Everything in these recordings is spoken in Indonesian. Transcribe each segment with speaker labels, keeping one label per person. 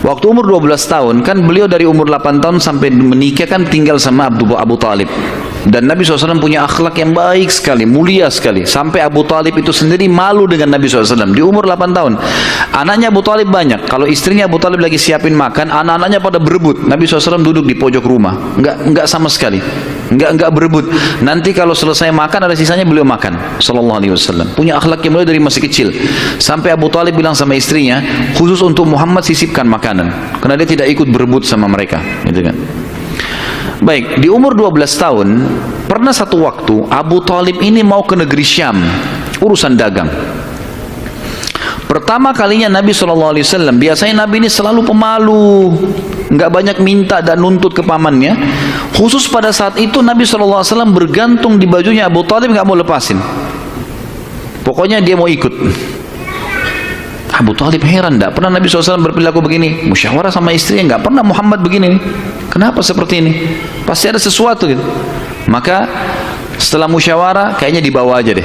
Speaker 1: Waktu umur 12 tahun, kan beliau dari umur 8 tahun sampai menikah kan tinggal sama Abu Talib. Dan Nabi SAW punya akhlak yang baik sekali, mulia sekali. Sampai Abu Talib itu sendiri malu dengan Nabi SAW. Di umur 8 tahun. Anaknya Abu Talib banyak. Kalau istrinya Abu Talib lagi siapin makan, anak-anaknya pada berebut. Nabi SAW duduk di pojok rumah. Enggak sama sekali. Enggak berebut. Nanti kalau selesai makan, ada sisanya beliau makan. Sallallahu alaihi wasallam. Punya akhlak yang mulia dari masih kecil. Sampai Abu Talib bilang sama istrinya, khusus untuk Muhammad sisipkan makanan. Karena dia tidak ikut berebut sama mereka. Gitu kan. Baik, di umur 12 tahun, pernah satu waktu Abu Talib ini mau ke negeri Syam, urusan dagang. Pertama kalinya Nabi SAW, biasanya Nabi ini selalu pemalu, nggak banyak minta dan nuntut ke pamannya. Khusus pada saat itu Nabi SAW bergantung di bajunya Abu Talib, nggak mau lepasin. Pokoknya dia mau ikut. Abu Talib heran, tidak pernah Nabi SAW berperilaku begini. Musyawarah sama istrinya, nggak pernah Muhammad begini. Kenapa seperti ini? Pasti ada sesuatu gitu. Maka setelah musyawarah, kayaknya dibawa aja deh.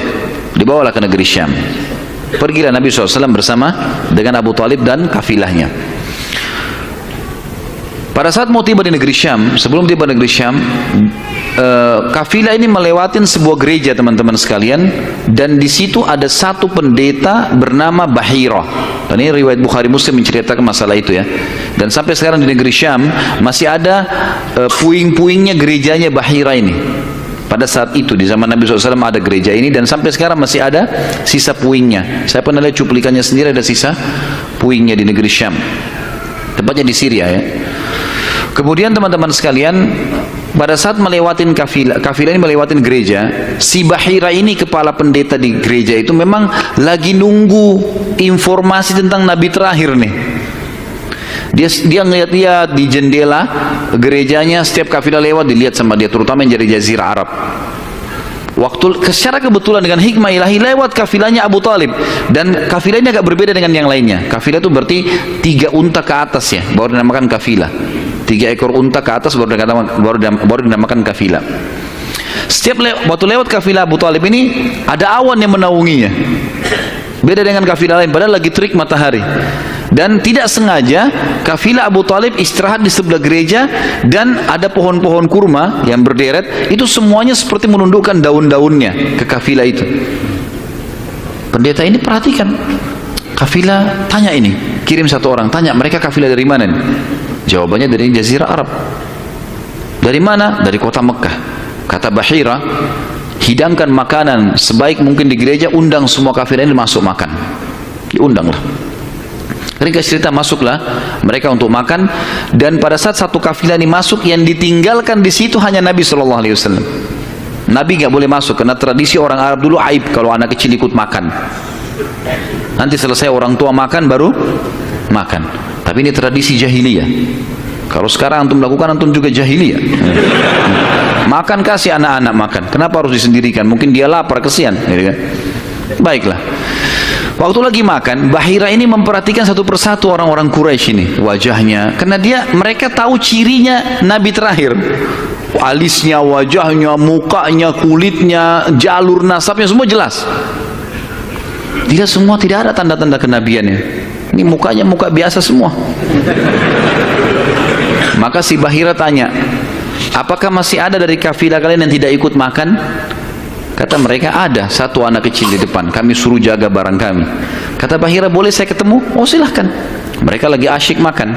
Speaker 1: Dibawalah ke negeri Syam. Pergilah Nabi SAW bersama dengan Abu Talib dan kafilahnya. Pada saat mau tiba di negeri Syam, sebelum tiba di negeri Syam, kafilah ini melewatin sebuah gereja, teman-teman sekalian, dan di situ ada satu pendeta bernama Bahira. Dan ini riwayat Bukhari Muslim menceritakan masalah itu ya. Dan sampai sekarang di negeri Syam masih ada puing-puingnya gerejanya Bahira ini. Pada saat itu di zaman Nabi SAW ada gereja ini, dan sampai sekarang masih ada sisa puingnya. Saya pernah lihat cuplikannya sendiri, ada sisa puingnya di negeri Syam. Tepatnya di Syria ya. Kemudian teman-teman sekalian, pada saat melewatin kafilah ini melewatin gereja, si Bahira ini kepala pendeta di gereja itu memang lagi nunggu informasi tentang Nabi terakhir nih. Dia ngeliat-liat di jendela gerejanya, setiap kafilah lewat dilihat sama dia, terutama yang dari Jazirah Arab. Waktu secara kebetulan dengan hikmah ilahi lewat kafilahnya Abu Talib, dan kafilah ini agak berbeda dengan yang lainnya. Kafilah itu berarti 3 unta ke atas ya, baru dinamakan kafilah. 3 ekor unta ke atas baru dinamakan kafilah. Setiap waktu lewat kafilah Abu Talib ini ada awan yang menaunginya. Beda dengan kafilah lain, padahal lagi terik matahari. Dan tidak sengaja kafilah Abu Talib istirahat di sebelah gereja, dan ada pohon-pohon kurma yang berderet, itu semuanya seperti menundukkan daun-daunnya ke kafilah itu. Pendeta ini perhatikan, kafilah tanya ini, kirim satu orang, tanya mereka kafilah dari mana nih? Jawabannya dari Jazirah Arab. Dari mana? Dari kota Mekah. Kata Bahira, hidangkan makanan sebaik mungkin di gereja, undang semua kafilah ini masuk makan. Diundanglah. Ringkas cerita, masuklah mereka untuk makan, dan pada saat satu kafilah ini masuk, yang ditinggalkan di situ hanya Nabi SAW. Nabi nggak boleh masuk karena tradisi orang Arab dulu aib kalau anak kecil ikut makan. Nanti selesai orang tua makan baru makan. Tapi ini tradisi jahiliyah. Kalau sekarang antum lakukan, antum juga jahiliyah. Makan, kasih anak-anak makan. Kenapa harus disendirikan? Mungkin dia lapar, kesian. Baiklah. Waktu lagi makan, Bahira ini memperhatikan satu persatu orang-orang Quraisy ini, wajahnya, karena mereka tahu cirinya Nabi terakhir. Alisnya, wajahnya, mukanya, kulitnya, jalur nasabnya, semua jelas. Tidak semua, tidak ada tanda-tanda kenabiannya. Ini mukanya muka biasa semua. Maka si Bahira tanya, apakah masih ada dari kafilah kalian yang tidak ikut makan? Kata mereka, ada satu anak kecil di depan, kami suruh jaga barang kami. Kata Bahira, boleh saya ketemu? Oh silahkan. Mereka lagi asyik makan.